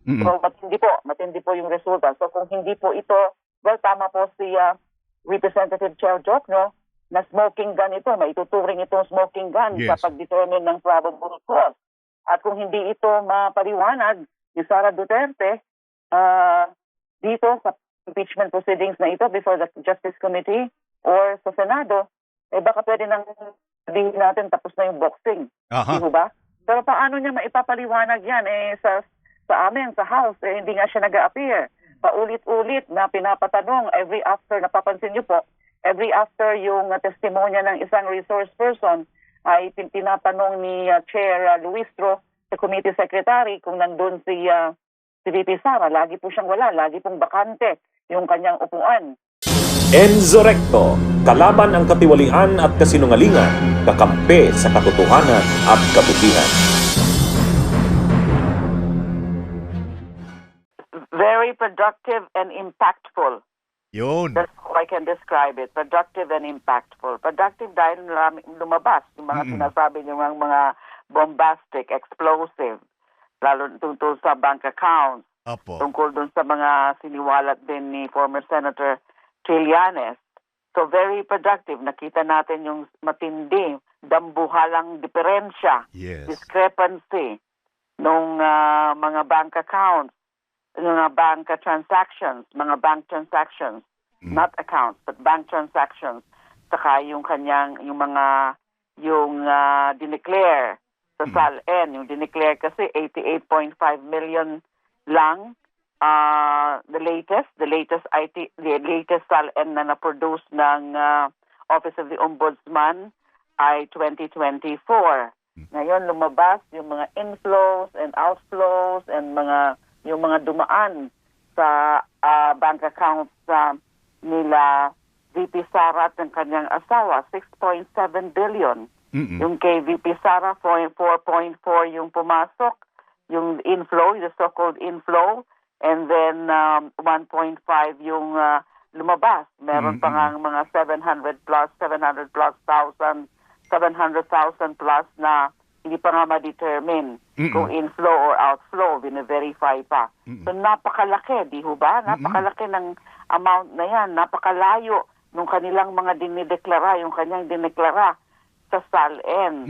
So matindi po yung resulta. So kung hindi po ito, well, tama po si Representative Chair Jokno, na smoking gun ito, maituturing itong smoking gun sa pag-determine ng probable cause. At kung hindi ito mapaliwanag ni Sara Duterte dito sa impeachment proceedings na ito before the Justice Committee or sa Senado, baka pwede nang sabihin natin tapos na yung boxing. Di ba? Pero paano niya maipapaliwanag yan? Sa amin, sa House, hindi nga siya nag-a-appear. Paulit-ulit na pinapatanong every after, napapansin niyo po, every after yung testimonya ng isang resource person ay tinatanong ni Chair Luistro, sa Committee Secretary, kung nandun si VP Sara. Lagi po siyang wala, lagi pong bakante yung kanyang upuan. Enzo Recto, kalaban ang katiwalian at kasinungalingan, kakampi sa katotohanan at kabutihan. Very productive and impactful. Yun. That's how I can describe it. Productive and impactful. Productive dahil lumabas yung mga sinasabi niyo, mga bombastic, explosive, lalo tungkol sa bank accounts, tungkol dun sa mga siniwalat din ni former Senator Trillanes. So very productive. Nakita natin yung matindi, dambuhalang diferensya, discrepancy nung mga bank accounts, mga bank transactions, not accounts, but bank transactions, saka yung kanyang, yung dineclare sa SALN, yung dineclare kasi 88.5 million lang. The latest SALN na na-produce ng Office of the Ombudsman ay 2024. Ngayon lumabas yung mga inflows and outflows and yung mga dumaan sa bank accounts nila VP Sara at ng kanyang asawa, 6.7 billion. Yung kay VP Sara, 4.4 yung pumasok, yung inflow, the so-called inflow, and then 1.5 yung lumabas. Meron pa nga mga 700,000 plus na hindi pa nga ma-determine kung inflow or outflow, bine-verify pa. So napakalaki, di ho ba? Napakalaki ng amount na yan. Napakalayo nung kanilang mga dinideklara, yung kanyang dineklara sa SALN.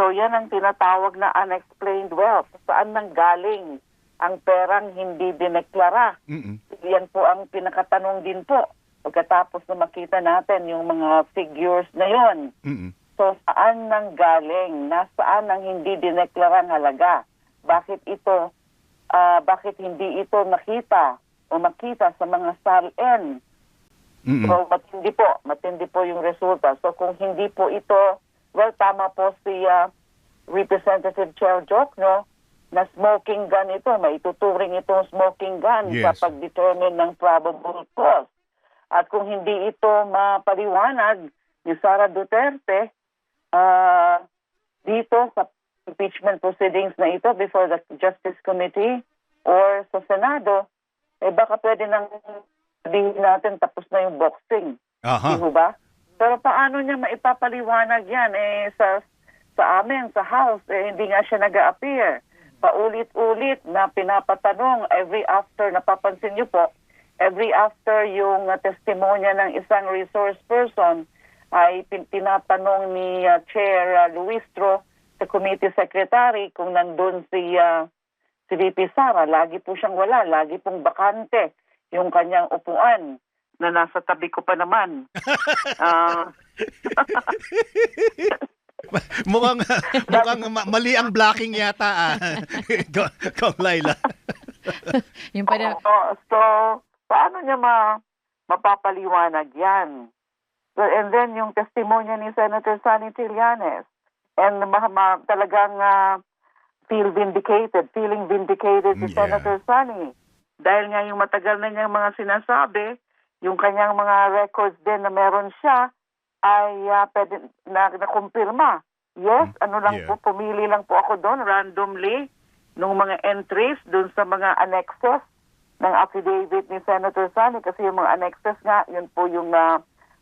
So yan ang tinatawag na unexplained wealth. Saan nang galing ang perang hindi dineklara? Yan po ang pinakatanong din po pagkatapos na makita natin yung mga figures na yon. So saan nang galing? Nasaan ang hindi dineklarang halaga? Bakit hindi ito makita sa mga SALN? So matindi po yung resulta. So kung hindi po ito, well, tama po si Representative Chair Jokno, na smoking gun ito, maituturing itong smoking gun sa pag-determine ng probable cause. At kung hindi ito mapaliwanag ni Sara Duterte dito sa impeachment proceedings na ito before the Justice Committee or sa Senado, baka pwede nang sabihin natin tapos na yung boxing. Di ba? Pero paano niya maipapaliwanag yan? Sa amin, sa House, hindi nga siya nag-a-appear. Paulit-ulit na pinapatanong every after, napapansin niyo po, every after yung testimonya ng isang resource person ay tinatanong ni Chair Luistro, sa Committee Secretary, kung nandun si VP Sara. Lagi po siyang wala, lagi pong bakante yung kanyang upuan na nasa tabi ko pa naman. mukhang mali ang blocking yata. Kong Laila. Yung pala... So, paano niya mapapaliwanag yan? So, and then yung testimonya ni Senator Sonny Trillanes, and talagang feeling vindicated si Senator Sonny. Dahil nga yung matagal na niyang mga sinasabi, yung kanyang mga records din na meron siya, ay pwede na-kumpirma. Yes, po, pumili lang po ako doon randomly nung mga entries doon sa mga annexes ng affidavit ni Senator Sonny, kasi yung mga annexes nga, yun po yung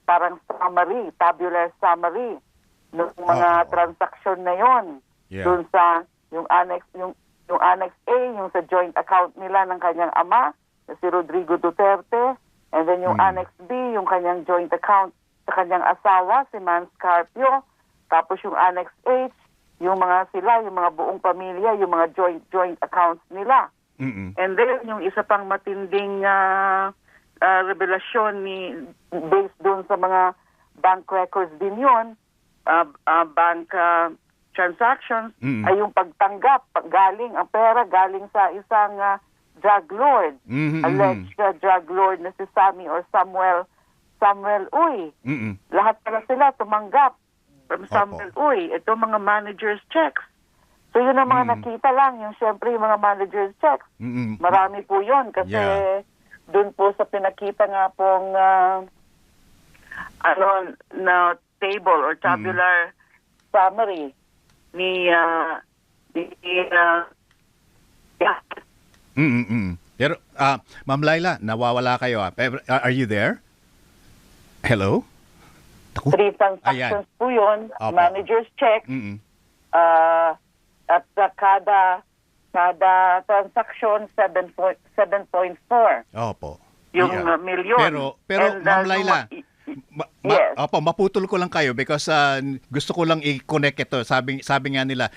parang summary, tabular summary ng mga transaction na yon. Doon sa yung annex, yung Yung Annex A, yung sa joint account nila ng kanyang ama, na si Rodrigo Duterte. And then yung Annex B, yung kanyang joint account sa kanyang asawa, si Man Scarpio. Tapos yung Annex H, yung mga buong pamilya, yung mga joint accounts nila. Mm-mm. And then yung isa pang matinding revelasyon based doon sa mga bank records din yun, bank transactions, ay yung pagtanggap, ang pera galing sa isang drug lord, alleged drug lord na si Sammy or Samuel Uy. Lahat pala sila tumanggap from Samuel Uy. Ito mga manager's checks. So yun ang mga nakita lang, yung syempre yung mga manager's checks. Marami po yun kasi dun po sa pinakita nga pong na table or tabular summary ni Pero Ma'am Laila, nawawala kayo. Are you there? Hello? Three transactions po yun, Opo. manager's check, at kada transaction 7.4 Opo. yung milyon. Pero And, Ma'am Laila, yes. maputol ko lang kayo because gusto ko lang i-connect ito. Sabi nga nila,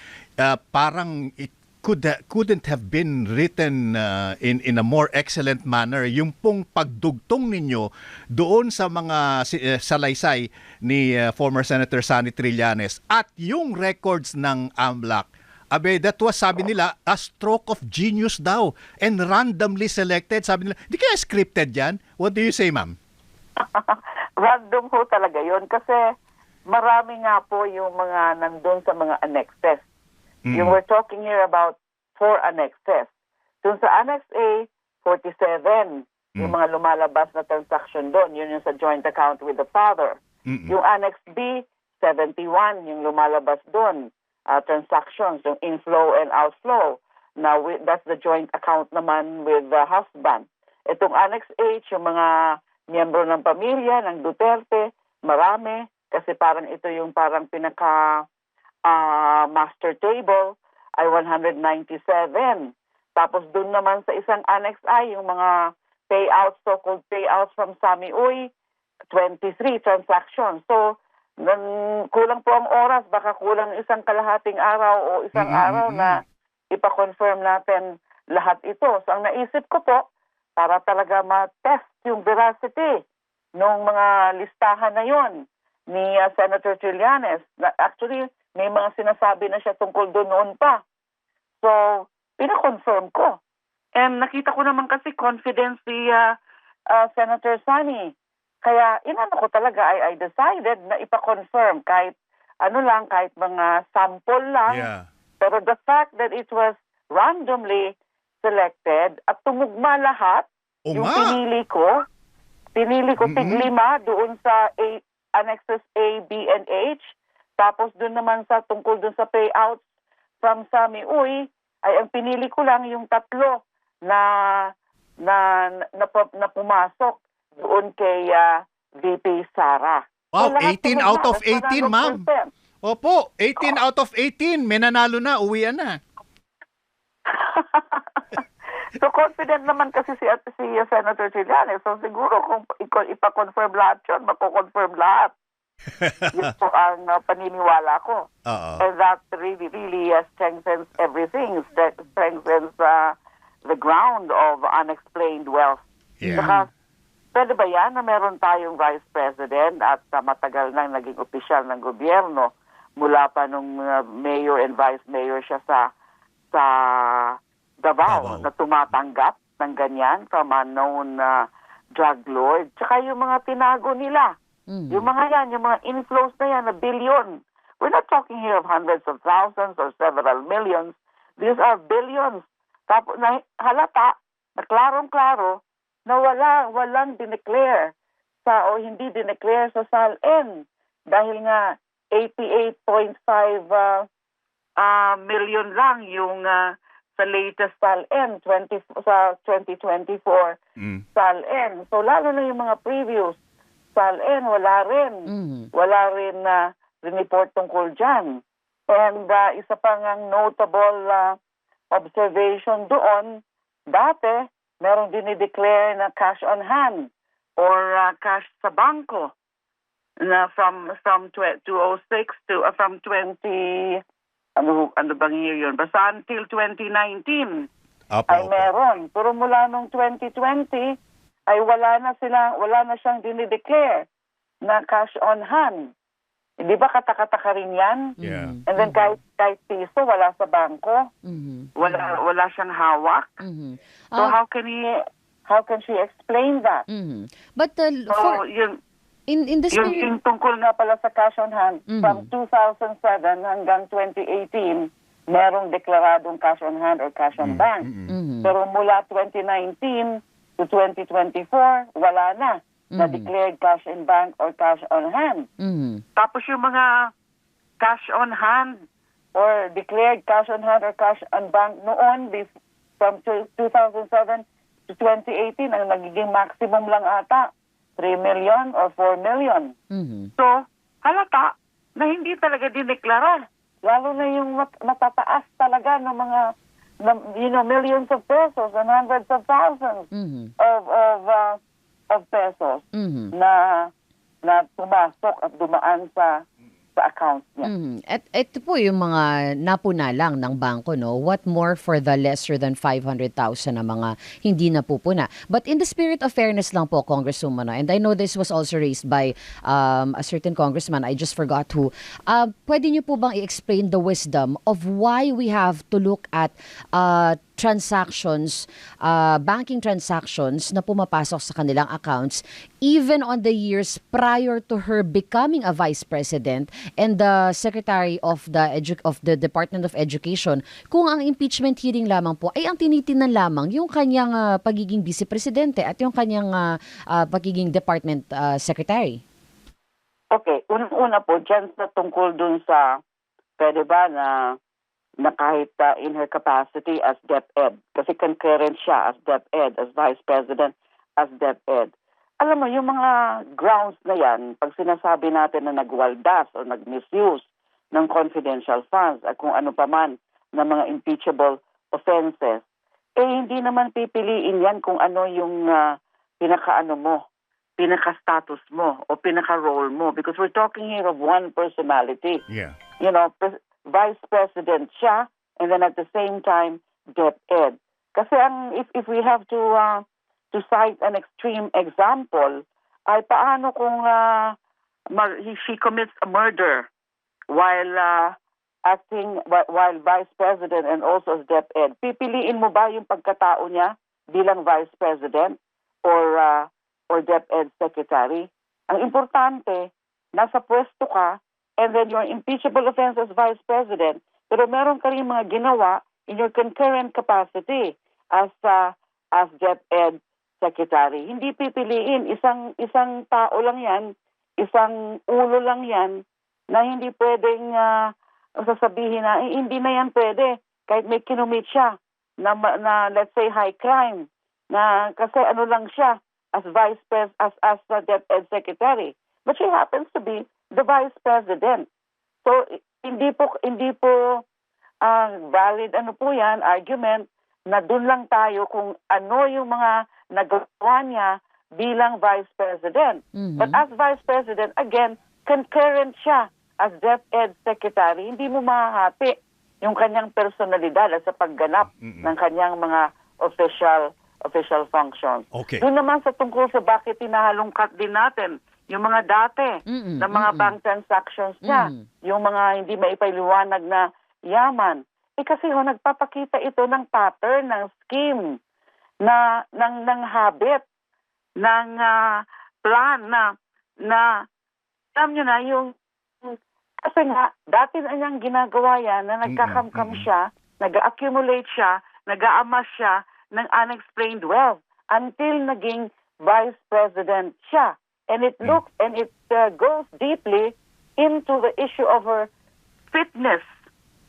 parang it couldn't have been written in a more excellent manner. Yung pong pagdugtong ninyo doon sa mga salaysay ni former Senator Sonny Trillanes at yung records ng AMLAC. Abe, that was, sabi nila, a stroke of genius daw and randomly selected. Sabi nila, di kaya scripted yan? What do you say, ma'am? Random ho talaga yon kasi marami nga po yung mga nandun sa mga annexes. Yung we're talking here about 4 annexes. Dun sa Annex A, 47. Yung mga lumalabas na transaction doon. Yun yung sa joint account with the father. Yung Annex B, 71. Yung lumalabas doon. Transactions, yung inflow and outflow. Now, that's the joint account naman with the husband. Itong Annex H, yung mga miyembro ng pamilya, ng Duterte, marami. Kasi parang ito yung parang pinaka master table ay 197. Tapos dun naman sa isang Annex I, yung mga payouts, so-called payouts from Sammy Uy, 23 transactions. So, kulang po ang oras, baka kulang isang kalahating araw o isang araw na ipa-confirm natin lahat ito. So, ang naisip ko po, para talaga ma-test yung veracity ng mga listahan na yon ni Senator Trillanes. Actually, may mga sinasabi na siya tungkol doon noon pa. So, pina-confirm ko. And nakita ko naman kasi confidence si Senator Sonny. Kaya inano ko talaga, I decided na ipa-confirm kahit kahit mga sample lang. Yeah. Pero the fact that it was randomly selected at tumugma lahat, yung pinili ko tig-5 doon sa Annexes A, B, and H. Tapos doon naman tungkol doon sa payouts from Sammy Uy, ay ang pinili ko lang yung 3 na pumasok doon kay VP Sara. Wow, So, 18 out of 18, ma'am. 100%. Opo, 18 out of 18. May nanalo na, uwian na. So confident naman kasi si Senator Trillanes. So siguro kung ipa-confirm lahat yun, mako-confirm lahat. Yun po ang paniniwala ko. And that really strengthens everything. Strengthens the ground of unexplained wealth. Yeah. Saka, pwede ba yan na meron tayong Vice President at matagal nang naging opisyal ng gobyerno mula pa nung mayor and vice mayor siya sa Davao na tumatanggap ng ganyan from unknown drug lord. Tsaka yung mga tinago nila. Yung mga yan, yung mga inflows na yan, na billion. We're not talking here of hundreds of thousands or several millions. These are billions. Tapos na halata, na klarong-klaro, na walang dineclare o hindi dineclare sa SALN. Dahil nga 88.5 million lang yung sa latest SALN sa 2024 SALN. So lalo na yung mga previous SALN, wala rin report tungkol dyan. And isa pang ang notable observation doon, dati, meron dinideclare na cash on hand or cash sa bangko na from 2006 to from 20 ano bang year yun? Basta until 2019 ay meron. Pero mula nung 2020 ay wala na siyang dinideclare na cash on hand. Di ba katakataka rin yan? Yeah. And then kahit piso wala sa bangko. Wala siyang hawak. So how can she explain that? But So yun, in the spirit... yung tungkol nga pala sa cash on hand, from 2007 hanggang 2018, merong deklaradong cash on hand or cash on bank. Pero mula 2019 to 2024, wala na declared cash in bank or cash on hand. Tapos yung mga cash on hand or declared cash on hand or cash on bank noon from 2007 to 2018, ang nagiging maximum lang ata 3 million or 4 million. So, halata na hindi talaga dineklara. Lalo na yung matataas talaga ng mga millions of pesos and hundreds of thousands of pesos na pumasok at dumaan sa account niya. At ito po yung mga napuna lang ng bangko, no? What more for the lesser than 500,000 na mga hindi napupuna? But in the spirit of fairness lang po, Congresswoman, and I know this was also raised by a certain congressman, I just forgot who, pwede niyo po bang i-explain the wisdom of why we have to look at transactions, banking transactions na pumapasok sa kanilang accounts even on the years prior to her becoming a vice president and the secretary of the Department of Education, kung ang impeachment hearing lamang po ay ang tinitinan lamang yung kanyang pagiging vice presidente at yung kanyang pagiging department secretary. Okay, unang-una po dyan sa tungkol dun sa pwede ba na kahit in her capacity as DepEd, kasi concurrent siya as DepEd, as Vice President, as DepEd. Alam mo, yung mga grounds na yan, pag sinasabi natin na nagwaldas o nag-misuse ng confidential funds at kung ano pa man na mga impeachable offenses, hindi naman pipiliin yan kung ano yung pinaka-status mo o pinaka-role mo, because we're talking here of one personality. Yeah. You know, Vice President siya, and then at the same time, DepEd. Kasi if we have to cite an extreme example, ay paano kung she commits a murder while while Vice President and also as DepEd? Pipiliin mo ba yung pagkatao niya bilang Vice President or DepEd Secretary? Ang importante, nasa pwesto ka, and then your impeachable offense as Vice President, pero meron ka rin mga ginawa in your concurrent capacity as DepEd Secretary. Hindi pipiliin, isang tao lang yan, isang ulo lang yan, na hindi pwedeng sasabihin na, hindi na yan pwede, kahit may kinumit siya, na let's say high crime, na kasi ano lang siya, as Vice President, as the DepEd Secretary. But she happens to be the Vice President. So, hindi po valid yan, argument na dun lang tayo kung ano yung mga nagawa niya bilang Vice President. But as Vice President, again, concurrent siya as DepEd Secretary. Hindi mo mahahati yung kanyang personalidad sa pagganap ng kanyang mga official functions. Okay. Doon naman sa tungkol sa bakit tinahalongkat din natin yung mga dati na mga bank transactions niya, yung mga hindi maipaliwanag na yaman. Kasi nagpapakita ito ng pattern, ng scheme, ng habit, ng plan na alam nyo na yung kasi nga, dati na niyang ginagawa yan na nagkakamkam siya, nag-accumulate siya, nag-aamas siya ng unexplained wealth until naging Vice President siya. And it looks and it goes deeply into the issue of her fitness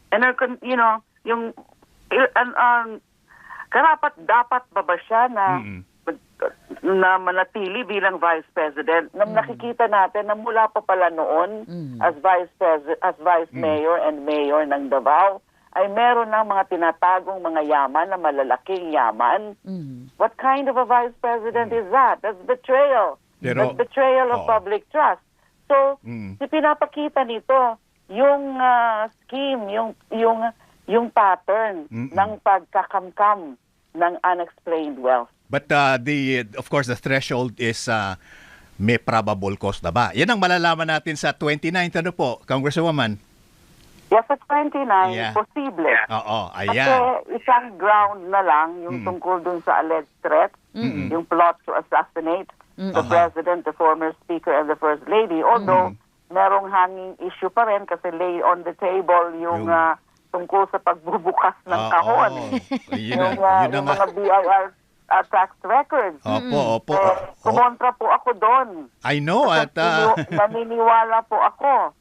and her, yung dapat ba siya na manatili bilang Vice President? Na nakikita natin na mula pa pala noon as Vice Mayor and Mayor ng Davao ay meron ng mga tinatagong mga yaman na malalaking yaman. What kind of a vice president is that? That's betrayal. Pero- That's betrayal of Oo. public trust. So, pinapakita nito yung scheme, yung pattern ng pagkakamkam ng unexplained wealth. But of course, the threshold is may probable cause na ba? Yan ang malalaman natin sa 29th, ano po, Congresswoman? Yes, sa 29, Yeah. posible. Oo, Kasi ayan. isang ground na lang yung tungkol dun sa alleged threat, yung plot to assassinate the president, the former speaker, and the first lady. Although, merong hanging issue pa rin kasi lay on the table yung tungkol sa pagbubukas ng kahon. Yun yung na yung nga. mga BIR tax records. Opo. Kumontra po ako doon. I know. At, Naniniwala po ako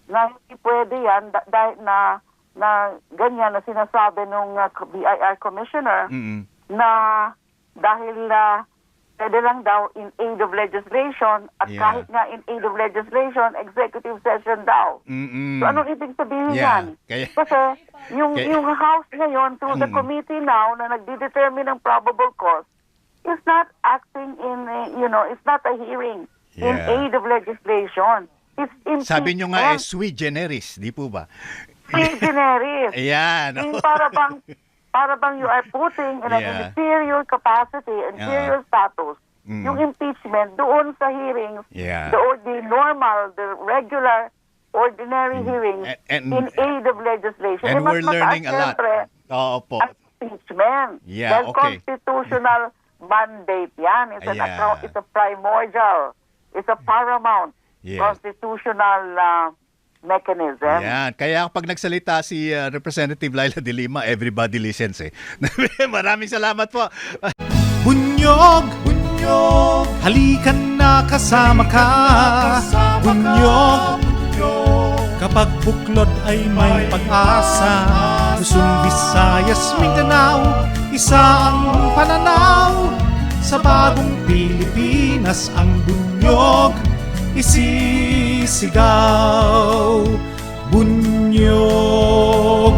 na hindi pwede yan dahil na ganyan na sinasabi nung BIR commissioner na dahil pwede lang daw in aid of legislation at Yeah. kahit nga in aid of legislation, executive session daw. So anong ibig sabihin Yeah. yan? Kaya- Kasi yung House ngayon through the committee now na nagdedetermine ng probable cause is not acting in, it's not a hearing in Yeah. aid of legislation. It's impeachment. sabi nyo nga, sui generis, di po ba? Sui generis. Ayan. Yung para bang you are putting in an Yeah. inferior capacity, inferior status, yung impeachment doon sa hearings, Yeah. the normal, the regular, ordinary hearings And- in aid of legislation. And mas we're mataas, learning a lot. syempre, Oo po. ang impeachment. Yeah, Dahil okay. constitutional mandate yan. Yeah. It's a primordial, it's a paramount Yes. constitutional mechanism. Yan. Kaya pag nagsalita si Representative Laila de Lima, everybody listens eh. Maraming salamat po. Bunyog, halikan na kasama ka. Bunyog, kapag buklod ay may pag-asa. Luzon, Visayas, Mindanao, isa ang pananaw. Sa bagong Pilipinas ang bunyog isisigaw. Bunyog,